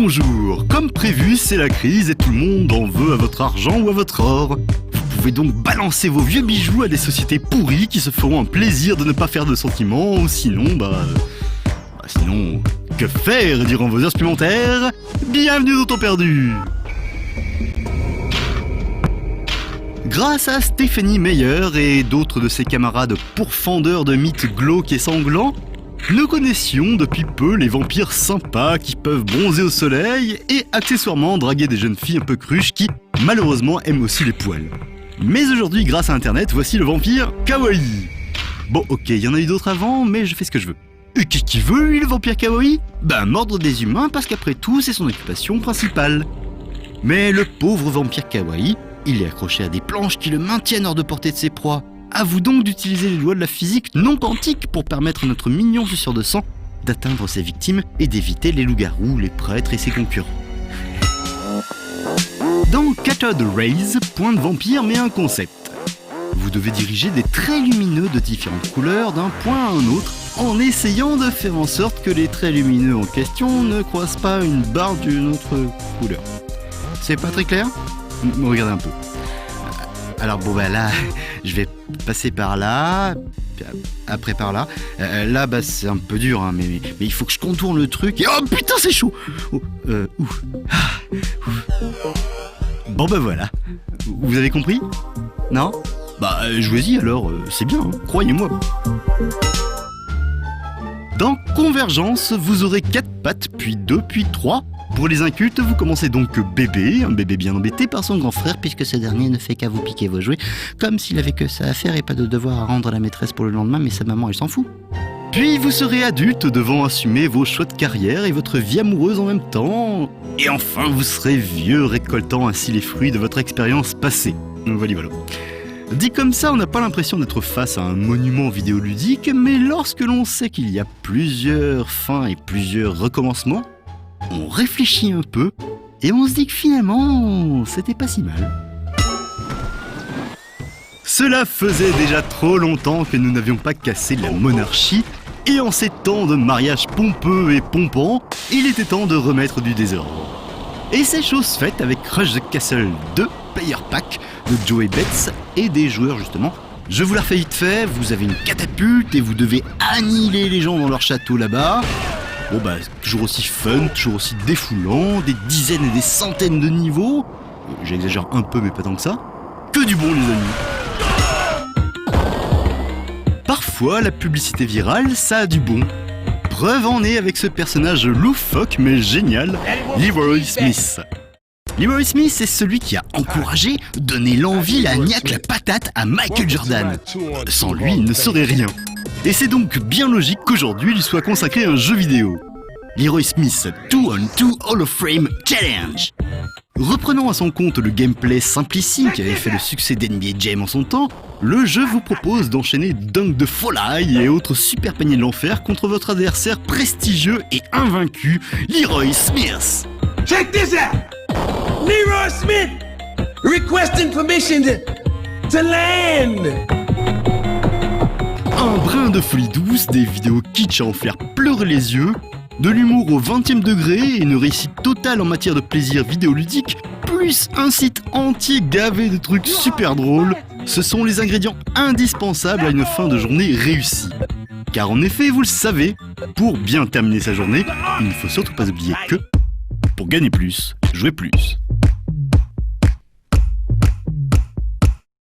Bonjour, comme prévu, c'est la crise et tout le monde en veut à votre argent ou à votre or. Vous pouvez donc balancer vos vieux bijoux à des sociétés pourries qui se feront un plaisir de ne pas faire de sentiments, ou sinon, sinon, que faire durant vos heures supplémentaires? Bienvenue dans Temps Perdu. Grâce à Stéphanie Meyer et d'autres de ses camarades pourfendeurs de mythes glauques et sanglants, nous connaissions depuis peu les vampires sympas qui peuvent bronzer au soleil et accessoirement draguer des jeunes filles un peu cruches qui, malheureusement, aiment aussi les poils. Mais aujourd'hui, grâce à internet, voici le vampire kawaii. Bon, ok, il y en a eu d'autres avant, mais je fais ce que je veux. Et qu'est-ce qu'il veut, lui, le vampire kawaii? Mordre des humains, parce qu'après tout, c'est son occupation principale. Mais le pauvre vampire kawaii, il est accroché à des planches qui le maintiennent hors de portée de ses proies. À vous donc d'utiliser les lois de la physique non quantique pour permettre à notre mignon suceur de sang d'atteindre ses victimes et d'éviter les loups-garous, les prêtres et ses concurrents. Dans Cathode Rays, Point de vampire met un concept. Vous devez diriger des traits lumineux de différentes couleurs d'un point à un autre en essayant de faire en sorte que les traits lumineux en question ne croisent pas une barre d'une autre couleur. C'est pas très clair? Regardez un peu. Alors là, je vais passer par là, après par là. Là, c'est un peu dur, hein, mais il faut que je contourne le truc. Et oh putain, c'est chaud. Bon voilà. Vous avez compris? Non? Jouez-y alors, c'est bien, hein, croyez-moi. Dans Convergence, vous aurez 4 pattes, puis 2, puis 3. Pour les incultes, vous commencez donc bébé, un bébé bien embêté par son grand frère puisque ce dernier ne fait qu'à vous piquer vos jouets, comme s'il avait que ça à faire et pas de devoir à rendre à la maîtresse pour le lendemain, mais sa maman elle s'en fout. Puis vous serez adulte devant assumer vos choix de carrière et votre vie amoureuse en même temps. Et enfin vous serez vieux récoltant ainsi les fruits de votre expérience passée. Voilà. Dit comme ça, on n'a pas l'impression d'être face à un monument vidéoludique, mais lorsque l'on sait qu'il y a plusieurs fins et plusieurs recommencements, on réfléchit un peu et on se dit que finalement, c'était pas si mal. Cela faisait déjà trop longtemps que nous n'avions pas cassé la monarchie et en ces temps de mariage pompeux et pompant, il était temps de remettre du désordre. Et c'est chose faite avec Crush the Castle 2 Player Pack de Joey Betts et des joueurs justement. Je vous la refais vite fait, vous avez une catapulte et vous devez annihiler les gens dans leur château là-bas. Toujours aussi fun, toujours aussi défoulant, des dizaines et des centaines de niveaux. J'exagère un peu, mais pas tant que ça. Que du bon, les amis. Parfois, la publicité virale, ça a du bon. Preuve en est avec ce personnage loufoque mais génial, Leroy Smith. Leroy Smith est celui qui a encouragé, donné l'envie, la niaque, la patate à Michael Jordan. Sans lui, il ne saurait rien. Et c'est donc bien logique qu'aujourd'hui lui soit consacré un jeu vidéo. Leroy Smith 2-on-2 Hall of Fame Challenge. Reprenant à son compte le gameplay simplici qui avait fait le succès d'NBA Jam en son temps, le jeu vous propose d'enchaîner dunk de folie et autres super paniers de l'enfer contre votre adversaire prestigieux et invaincu, Leroy Smith. Check this out! Leroy Smith requesting permission to land! Un brin de folie douce, des vidéos kitsch à en faire pleurer les yeux, de l'humour au 20e degré et une réussite totale en matière de plaisir vidéoludique, plus un site entier gavé de trucs super drôles, ce sont les ingrédients indispensables à une fin de journée réussie. Car en effet, vous le savez, pour bien terminer sa journée, il ne faut surtout pas oublier que, pour gagner plus, jouer plus.